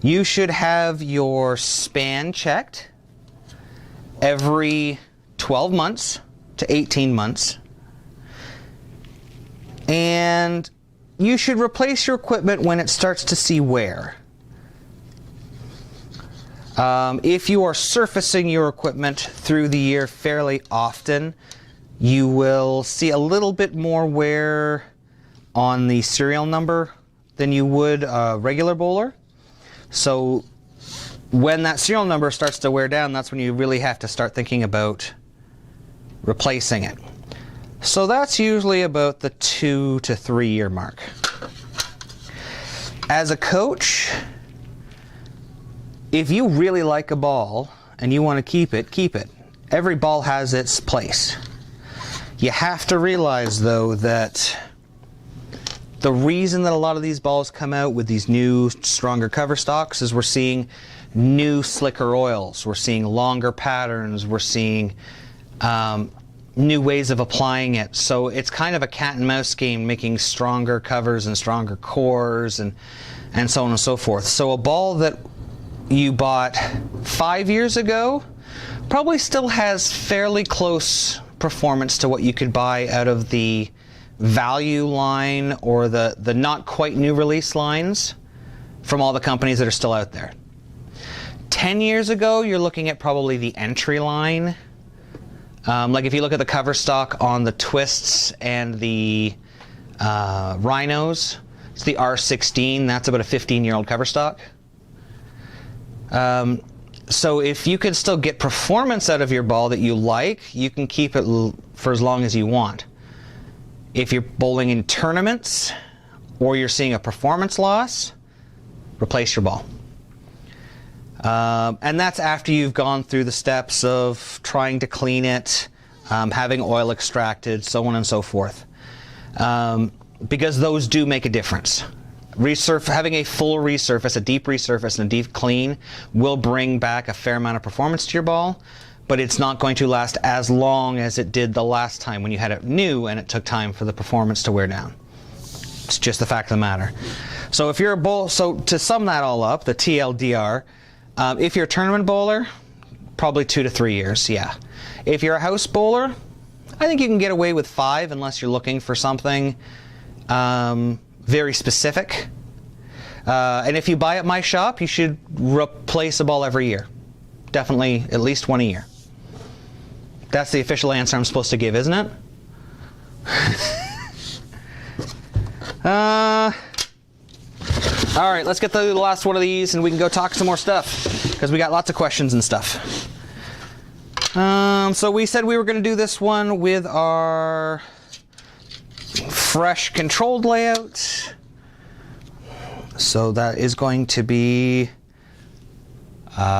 you should have your span checked every 12 months to 18 months. And you should replace your equipment when it starts to see wear. If you are surfacing your equipment through the year fairly often, you will see a little bit more wear on the serial number than you would a regular bowler. So when that serial number starts to wear down, that's when you really have to start thinking about replacing it. So that's usually about the 2 to 3 year mark. As a coach, if you really like a ball and you want to keep it, keep it. Every ball has its place. You have to realize, though, that the reason that a lot of these balls come out with these new, stronger cover stocks is we're seeing new, slicker oils. We're seeing longer patterns. We're seeing new ways of applying it. So it's kind of a cat and mouse game, making stronger covers and stronger cores and so on and so forth. So a ball that you bought 5 years ago probably still has fairly close performance to what you could buy out of the value line or the not quite new release lines from all the companies that are still out there. 10 years ago, you're looking at probably the entry line. Like if you look at the cover stock on the Twists and the Rhinos, it's the R16. That's about a 15-year-old cover stock. So if you can still get performance out of your ball that you like, you can keep it for as long as you want. If you're bowling in tournaments or you're seeing a performance loss, replace your ball. And that's after you've gone through the steps of trying to clean it, having oil extracted, so on and so forth. Because those do make a difference. Having a full resurface, a deep resurface, and a deep clean will bring back a fair amount of performance to your ball, but it's not going to last as long as it did the last time when you had it new and it took time for the performance to wear down. It's just the fact of the matter. So if you're a bowler, so to sum that all up, the TLDR, if you're a tournament bowler, probably 2 to 3 years, yeah. If you're a house bowler, I think you can get away with 5 unless you're looking for something very specific. And if you buy at my shop, you should replace a ball every year. Definitely at least one a year. That's the official answer I'm supposed to give, isn't it? All right, let's get through the last one of these and we can go talk some more stuff because we got lots of questions and stuff. So we said we were going to do this one with our fresh controlled layout. So that is going to be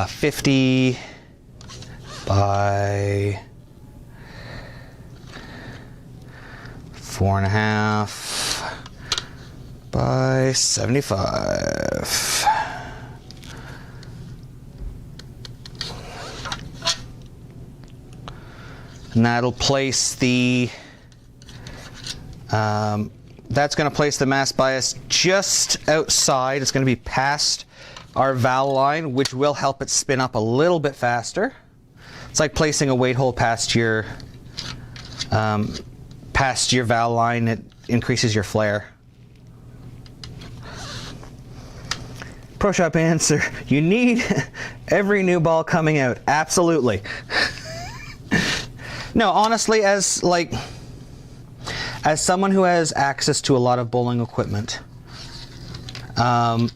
50 by 4.5 by 75. And that'll place the that's going to place the mass bias just outside. It's going to be past our valve line, which will help it spin up a little bit faster. It's like placing a weight hole past your valve line. It increases your flare. Pro Shop answer: you need every new ball coming out. Absolutely. No, honestly, as someone who has access to a lot of bowling equipment, I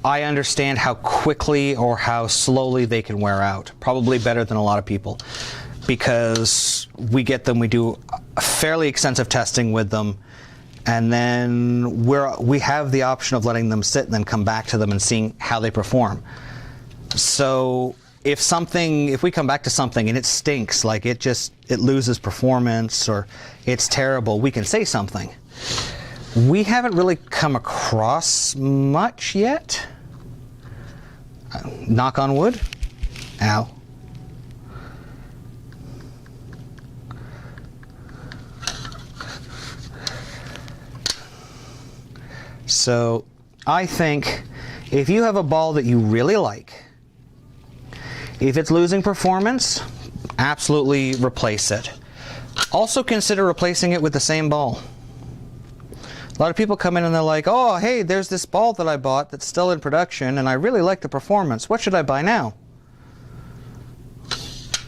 understand how quickly or how slowly they can wear out. Probably better than a lot of people, because we get them, we do fairly extensive testing with them, and then we have the option of letting them sit and then come back to them and seeing how they perform. So if we come back to something and it stinks, like it loses performance or it's terrible, we can say something. We haven't really come across much yet. Knock on wood. Ow. So I think if you have a ball that you really like, if it's losing performance, absolutely replace it. Also consider replacing it with the same ball. A lot of people come in and they're like, oh, hey, there's this ball that I bought that's still in production and I really like the performance. What should I buy now?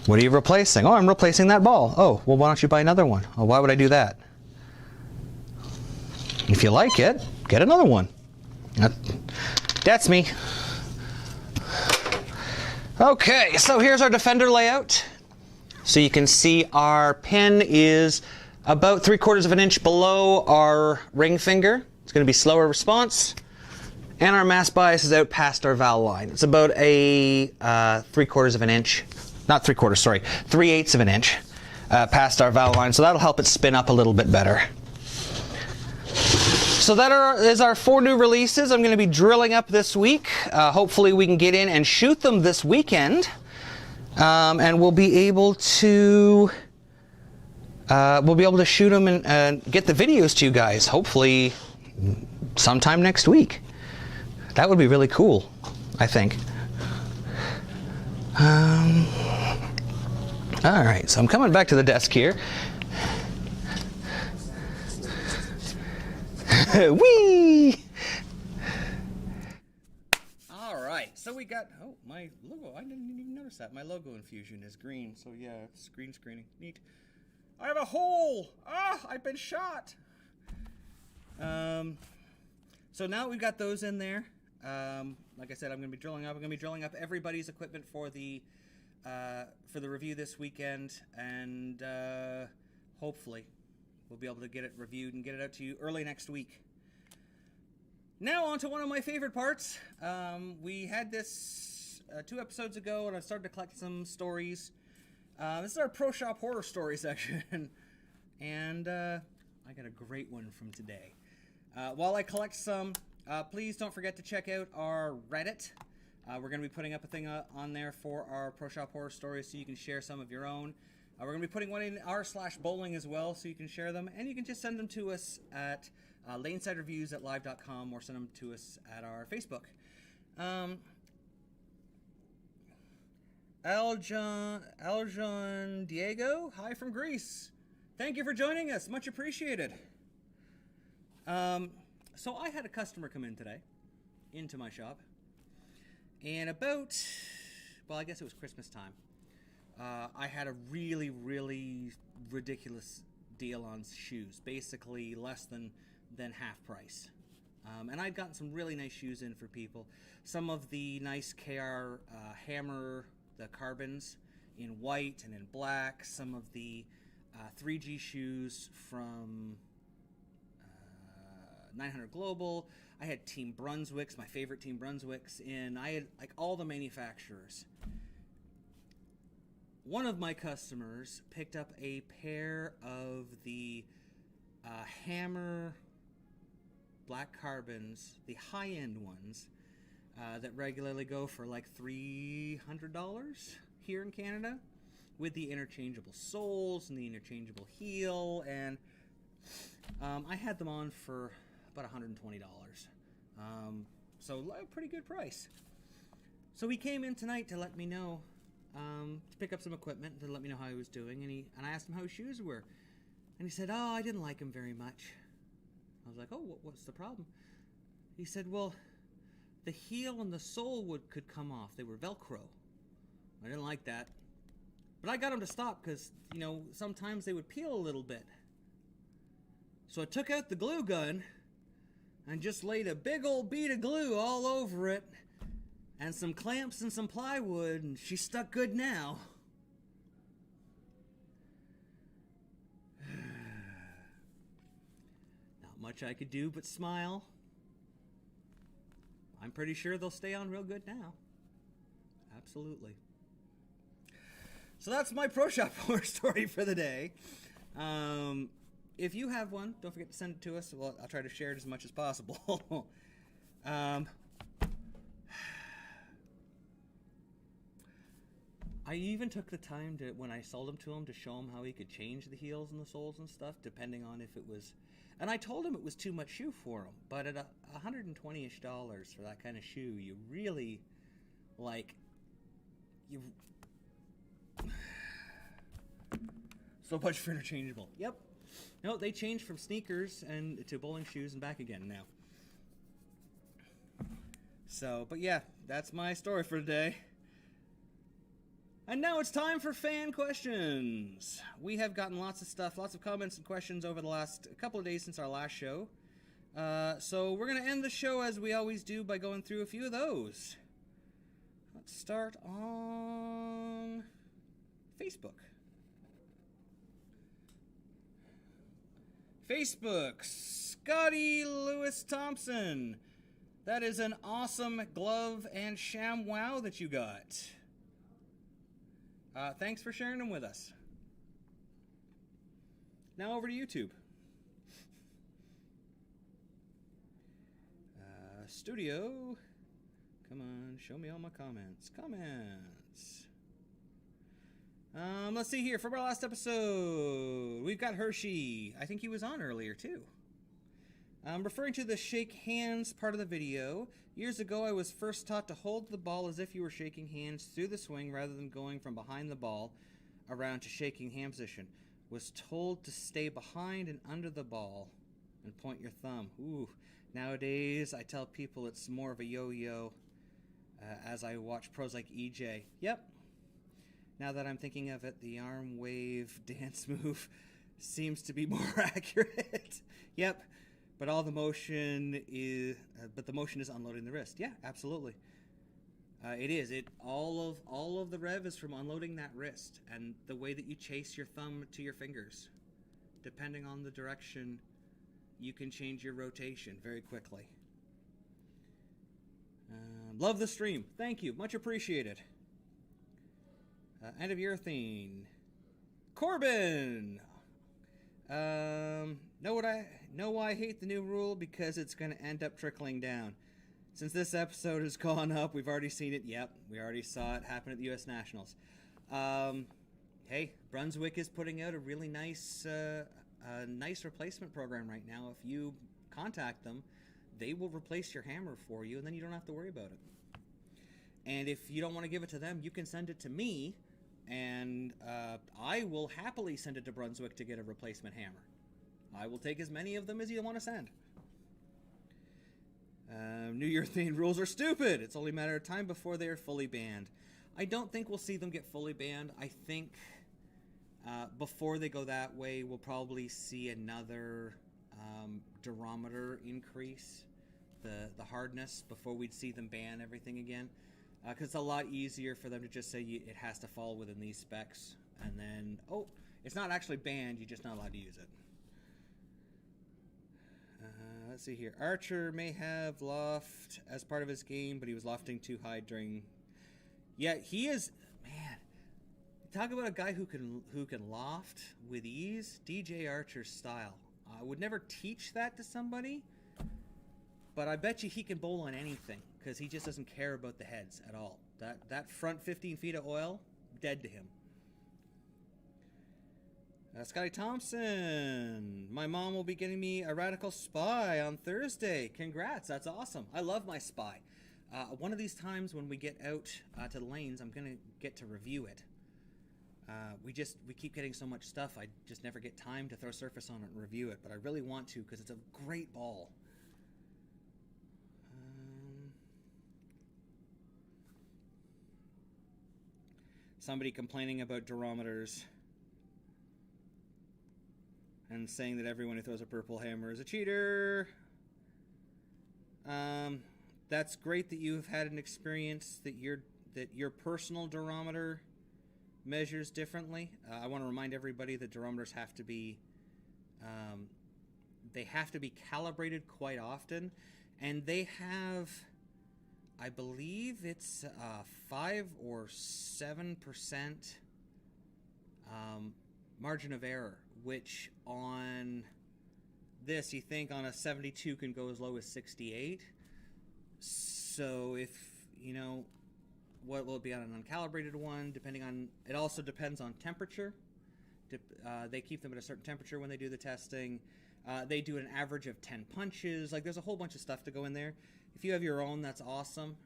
What are you replacing? Oh, I'm replacing that ball. Oh, well, why don't you buy another one? Oh, why would I do that? If you like it, get another one. That's me. Okay, so here's our Defender layout. So you can see our pin is about 3/4 of an inch below our ring finger. It's going to be slower response. And our mass bias is out past our valve line. It's about a 3/4 of an inch, not 3/4, sorry, 3/8 of an inch past our valve line. So that'll help it spin up a little bit better. So that is our 4 new releases I'm going to be drilling up this week. Hopefully we can get in and shoot them this weekend. And we'll be able to shoot them and get the videos to you guys, hopefully sometime next week. That would be really cool, I think. All right, so I'm coming back to the desk here. Whee! All right, so we got, oh, my logo, I didn't even notice that. My logo infusion is green, so yeah, it's green screening. Neat. I have a hole! Ah, I've been shot! So now we've got those in there. Like I said, I'm going to be drilling up everybody's equipment for the review this weekend, and hopefully we'll be able to get it reviewed and get it out to you early next week. Now on to one of my favorite parts. We had this 2 episodes ago, and I started to collect some stories. This is our Pro Shop Horror Story section, and I got a great one from today. While I collect some, please don't forget to check out our Reddit. We're going to be putting up a thing on there for our Pro Shop Horror Stories, so you can share some of your own. We're going to be putting one in r/bowling as well, so you can share them, and you can just send them to us at LaneSideReviews@live.com, or send them to us at our Facebook. Aljon Diego, hi from Greece. Thank you for joining us, much appreciated. So I had a customer come in today, into my shop, and about, well, I guess it was Christmas time. I had a really, really ridiculous deal on shoes, basically less than half price. And I'd gotten some really nice shoes in for people. Some of the nice KR Hammer, the carbons in white and in black. Some of the 3G shoes from 900 Global. I had Team Brunswick's, my favorite Team Brunswick's in. I had like all the manufacturers. One of my customers picked up a pair of the Hammer black carbons, the high-end ones, that regularly go for like $300 here in Canada, with the interchangeable soles and the interchangeable heel, and I had them on for about $120. So a pretty good price. So he came in tonight to let me know, to pick up some equipment, to let me know how he was doing, and I asked him how his shoes were, and he said, "Oh, I didn't like them very much." I was like, "Oh, what's the problem?" He said, "Well, the heel and the sole could come off. They were Velcro. I didn't like that. But I got them to stop because, you know, sometimes they would peel a little bit. So I took out the glue gun and just laid a big old bead of glue all over it and some clamps and some plywood, and she's stuck good now." Not much I could do but smile. I'm pretty sure they'll stay on real good now. Absolutely. So that's my Pro Shop horror story for the day. If you have one, don't forget to send it to us. Well, I'll try to share it as much as possible. I even took the time to, when I sold them to him, to show him how he could change the heels and the soles and stuff, depending on if it was... And I told him it was too much shoe for him, but at $120-ish for that kind of shoe, you really, like, you... So much for interchangeable. Yep. No, they changed from sneakers and to bowling shoes and back again now. So, but yeah, that's my story for today. And now it's time for fan questions. We have gotten lots of stuff, lots of comments and questions over the last couple of days since our last show. So we're going to end the show as we always do by going through a few of those. Let's start on Facebook. Facebook, Scotty Lewis Thompson. That is an awesome glove and ShamWow that you got. Thanks for sharing them with us. Now over to YouTube. Studio. Come on, show me all my comments. Let's see here. From our last episode, we've got Hershey. I think he was on earlier, too. Referring to the shake hands part of the video, years ago I was first taught to hold the ball as if you were shaking hands through the swing rather than going from behind the ball around to shaking hand position. Was told to stay behind and under the ball and point your thumb. Ooh, nowadays I tell people it's more of a yo-yo as I watch pros like EJ. Yep. Now that I'm thinking of it, the arm wave dance move seems to be more accurate. Yep. But all the motion is, the motion is unloading the wrist. Yeah, absolutely. It is. All of the rev is from unloading that wrist and the way that you chase your thumb to your fingers. Depending on the direction, you can change your rotation very quickly. Love the stream. Thank you. Much appreciated. End of urethane. Corbin. Know why I hate the new rule? Because it's going to end up trickling down. Since this episode has gone up, we've already seen it. Yep, we already saw it happen at the U.S. Nationals. Hey, Brunswick is putting out a really nice replacement program right now. If you contact them, they will replace your hammer for you, and then you don't have to worry about it. And if you don't want to give it to them, you can send it to me, and I will happily send it to Brunswick to get a replacement hammer. I will take as many of them as you want to send. New Year themed rules are stupid. It's only a matter of time before they are fully banned. I don't think we'll see them get fully banned. I think before they go that way, we'll probably see another durometer increase, the hardness, before we'd see them ban everything again. Because it's a lot easier for them to just say it has to fall within these specs, and then, oh, it's not actually banned, you're just not allowed to use it. Let's see here. Archer may have loft as part of his game, but he was lofting too high during... Yeah, he is... Man, talk about a guy who can loft with ease. DJ Archer's style. I would never teach that to somebody, but I bet you he can bowl on anything, because he just doesn't care about the heads at all. That front 15 feet of oil, dead to him. Scotty Thompson. My mom will be getting me a Radical Spy on Thursday. Congrats, that's awesome. I love my Spy. One of these times when we get out to the lanes, I'm going to get to review it. We keep getting so much stuff, I just never get time to throw surface on it and review it, but I really want to because it's a great ball. Somebody complaining about durometers and saying that everyone who throws a purple hammer is a cheater. That's great that you've had an experience that your personal durometer measures differently. I want to remind everybody that durometers have to be calibrated quite often, and they have, I believe it's 5 or 7% margin of error, which on this, you think on a 72 can go as low as 68. So if, what will it be on an uncalibrated one, depending on, it also depends on temperature. They keep them at a certain temperature when they do the testing. They do an average of 10 punches. Like, there's a whole bunch of stuff to go in there. If you have your own, that's awesome.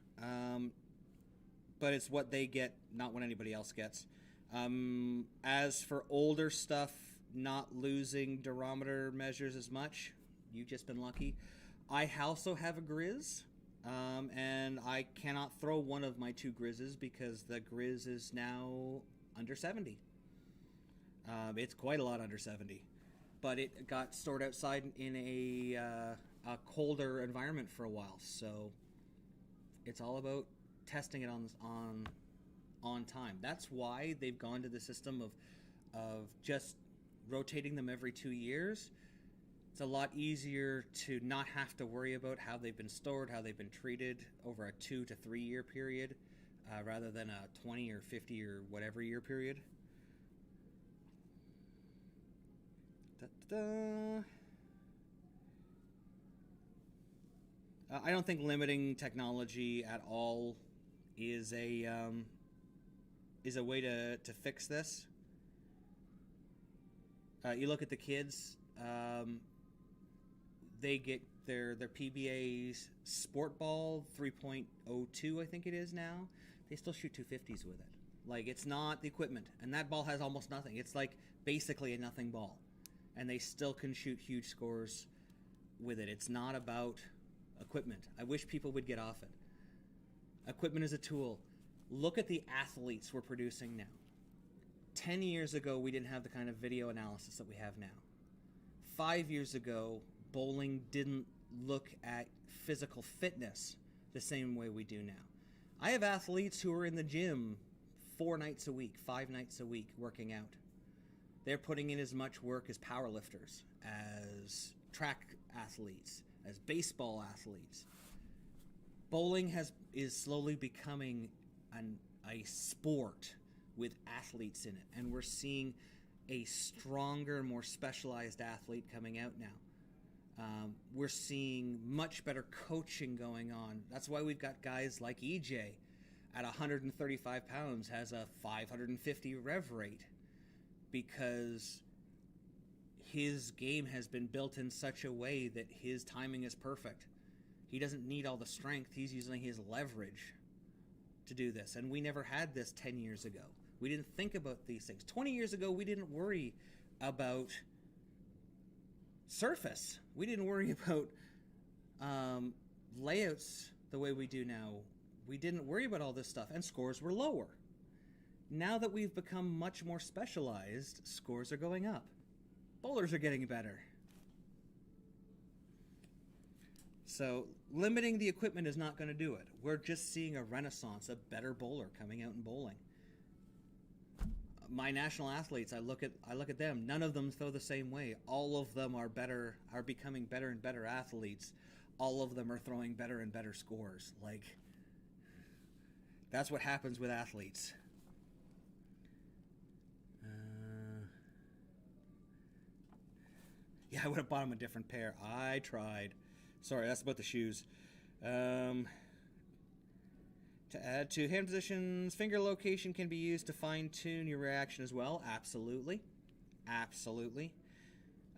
But it's what they get, not what anybody else gets. As for older stuff, not losing durometer measures as much, you've just been lucky. I also have a Grizz, and I cannot throw one of my 2 Grizzes because the Grizz is now under 70. It's quite a lot under 70, but it got stored outside in a colder environment for a while, so it's all about testing it on time. That's why they've gone to the system of just rotating them every 2 years. It's a lot easier to not have to worry about how they've been stored, how they've been treated over a 2 to 3 year period, rather than a 20 or 50 or whatever year period. I don't think limiting technology at all is a way to fix this. You look at the kids, they get their PBA's sport ball 3.02, I think it is now. They still shoot 250s with it. Like, it's not the equipment, and that ball has almost nothing. It's like basically a nothing ball, and they still can shoot huge scores with it. It's not about equipment. I wish people would get off it. Equipment is a tool. Look at the athletes we're producing now. 10 years ago, we didn't have the kind of video analysis that we have now. 5 years ago, bowling didn't look at physical fitness the same way we do now. I have athletes who are in the gym 4 nights a week, 5 nights a week working out. They're putting in as much work as powerlifters, as track athletes, as baseball athletes. Bowling is slowly becoming a sport with athletes in it, and we're seeing a stronger, more specialized athlete coming out now. We're seeing much better coaching going on. That's why we've got guys like EJ at 135 pounds has a 550 rev rate, because his game has been built in such a way that his timing is perfect. He doesn't need all the strength. He's using his leverage to do this. And we never had this 10 years ago. We didn't think about these things. 20 years ago, we didn't worry about surface. We didn't worry about layouts the way we do now. We didn't worry about all this stuff, and scores were lower. Now that we've become much more specialized, scores are going up. Bowlers are getting better. So limiting the equipment is not going to do it. We're just seeing a renaissance, a better bowler coming out and bowling. My national athletes, I look at them. None of them throw the same way. All of them are becoming better and better athletes. All of them are throwing better and better scores. Like, that's what happens with athletes. Yeah, I would have bought him a different pair. I tried. Sorry, that's about the shoes. To add to hand positions, finger location can be used to fine-tune your reaction as well. Absolutely. Absolutely.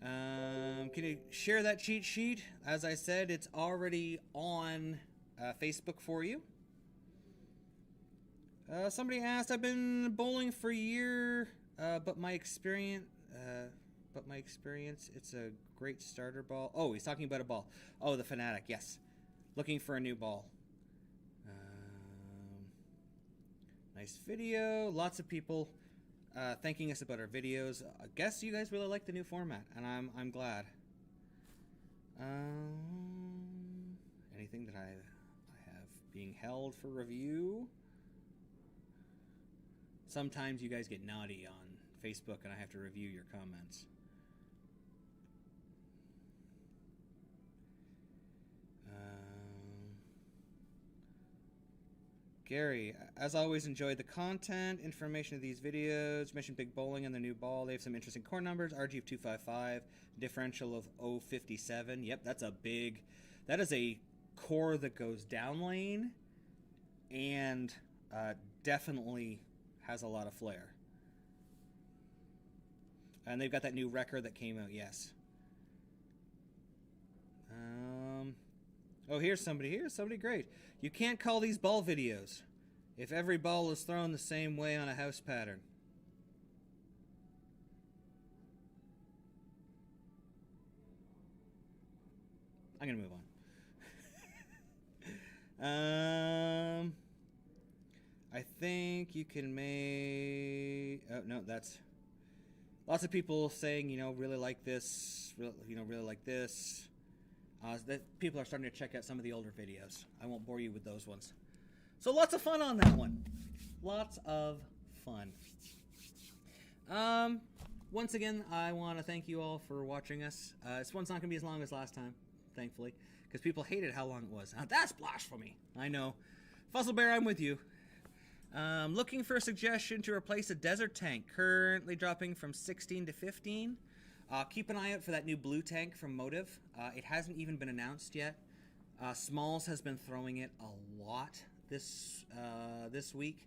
Can you share that cheat sheet? As I said, it's already on Facebook for you. Somebody asked, I've been bowling for a year, but my experience, it's a great starter ball. Oh, he's talking about a ball. Oh, the Fanatic, yes. Looking for a new ball. Nice video. Lots of people thanking us about our videos. I guess you guys really like the new format, and I'm glad. Anything that I have being held for review? Sometimes you guys get naughty on Facebook, and I have to review your comments. Gary, as always, enjoyed the content, information of these videos. Mentioned Big Bowling and the new ball. They have some interesting core numbers. RG of 255, differential of 057. Yep, that is a core that goes down lane and definitely has a lot of flair. And they've got that new record that came out, yes. Oh, here's somebody great. You can't call these ball videos if every ball is thrown the same way on a house pattern. I'm going to move on. I think you can make... Oh, no, that's... Lots of people saying, really like this, really like this. That people are starting to check out some of the older videos. I won't bore you with those ones. So lots of fun on that one. Lots of fun. Once again, I want to thank you all for watching us. This one's not going to be as long as last time, thankfully, because people hated how long it was. Now, that's blasphemy. I know. Fossil Bear, I'm with you. Looking for a suggestion to replace a desert tank, currently dropping from 16 to 15. Keep an eye out for that new blue tank from Motive. It hasn't even been announced yet. Smalls has been throwing it a lot this week,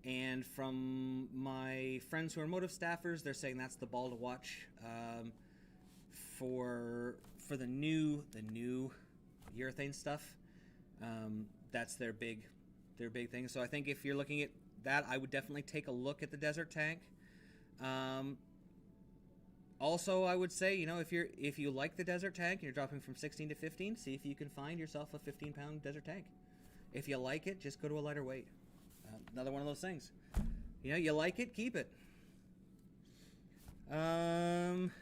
and from my friends who are Motive staffers, they're saying that's the ball to watch for the new urethane stuff. That's their big thing. So I think if you're looking at that, I would definitely take a look at the desert tank. Also, I would say, if you like the desert tank and you're dropping from 16 to 15, see if you can find yourself a 15-pound desert tank. If you like it, just go to a lighter weight. Another one of those things. You like it, keep it. Anything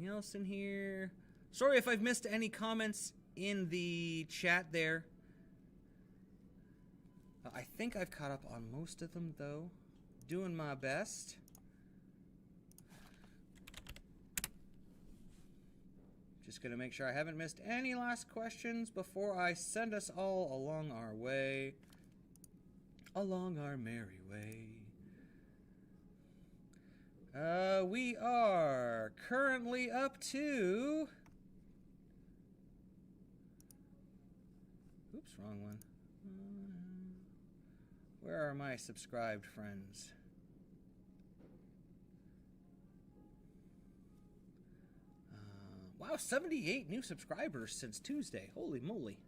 else in here? Sorry if I've missed any comments in the chat there. I think I've caught up on most of them, though. Doing my best. Just going to make sure I haven't missed any last questions before I send us all along our way. Along our merry way. We are currently up to... Oops, wrong one. Where are my subscribed friends? Wow, 78 new subscribers since Tuesday. Holy moly.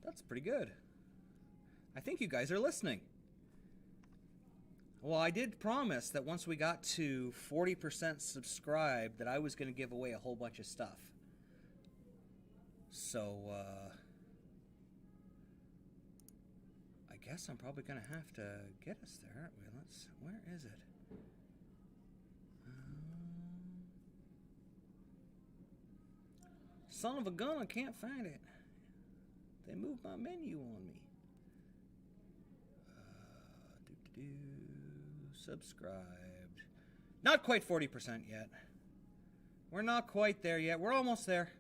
That's pretty good. I think you guys are listening. Well, I did promise that once we got to 40% subscribed that I was going to give away a whole bunch of stuff. So, I guess I'm probably going to have to get us there, aren't we? Where is it? Son of a gun, I can't find it. They moved my menu on me. Subscribed. Not quite 40% yet. We're not quite there yet. We're almost there.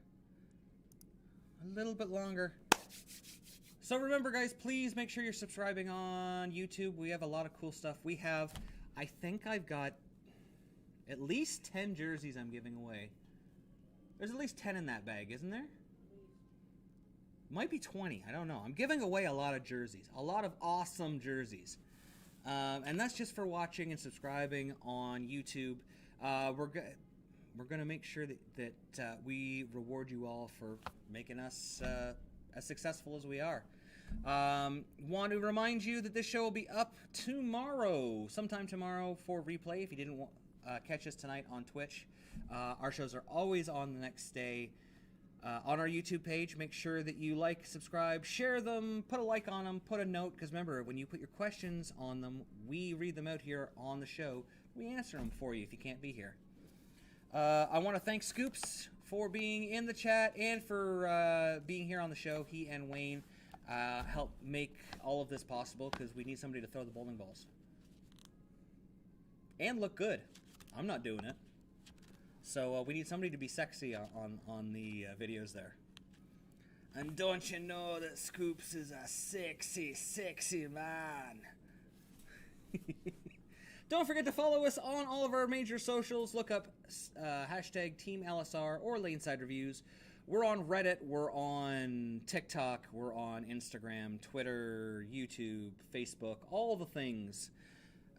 A little bit longer. So remember, guys, please make sure you're subscribing on YouTube. We have a lot of cool stuff. We have, I think I've got at least 10 jerseys I'm giving away. There's at least 10 in that bag, isn't there? Might be 20. I don't know. I'm giving away a lot of jerseys. A lot of awesome jerseys. And that's just for watching and subscribing on YouTube. We're going to make sure that we reward you all for making us as successful as we are. Want to remind you that this show will be up tomorrow, sometime tomorrow for replay if you didn't catch us tonight on Twitch. Our shows are always on the next day. On our YouTube page, make sure that you like, subscribe, share them, put a like on them, put a note, because remember, when you put your questions on them, we read them out here on the show. We answer them for you if you can't be here. I want to thank Scoops for being in the chat and for being here on the show. He and Wayne help make all of this possible because we need somebody to throw the bowling balls. And look good. I'm not doing it. So we need somebody to be sexy on the videos there. And don't you know that Scoops is a sexy, sexy man? Don't forget to follow us on all of our major socials. Look up hashtag TEAMLSR or LaneSide Reviews. We're on Reddit. We're on TikTok. We're on Instagram, Twitter, YouTube, Facebook, all the things.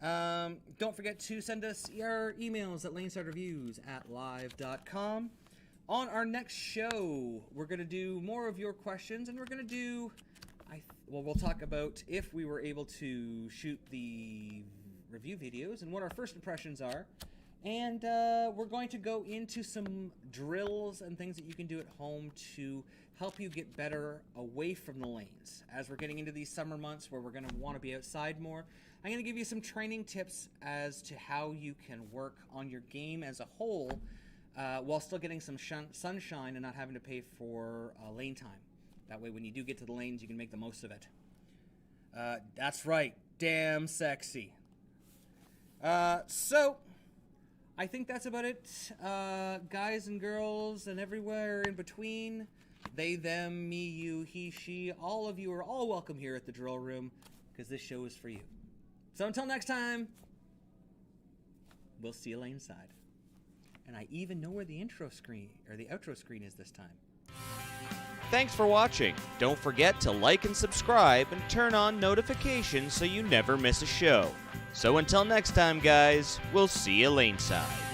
Don't forget to send us your emails at lanesidereviews@live.com. On our next show, we're going to do more of your questions, and we're going to do, we'll talk about if we were able to shoot the review videos and what our first impressions are. And we're going to go into some drills and things that you can do at home to help you get better away from the lanes. As we're getting into these summer months where we're going to want to be outside more, I'm going to give you some training tips as to how you can work on your game as a whole while still getting some sunshine and not having to pay for lane time. That way when you do get to the lanes, you can make the most of it. That's right. Damn sexy. So, I think that's about it. Guys and girls and everywhere in between, they, them, me, you, he, she, all of you are all welcome here at the Drill Room because this show is for you. So until next time, we'll see you laneside. And I even know where the intro screen or the outro screen is this time. Thanks for watching. Don't forget to like and subscribe and turn on notifications so you never miss a show. So until next time, guys, we'll see you laneside.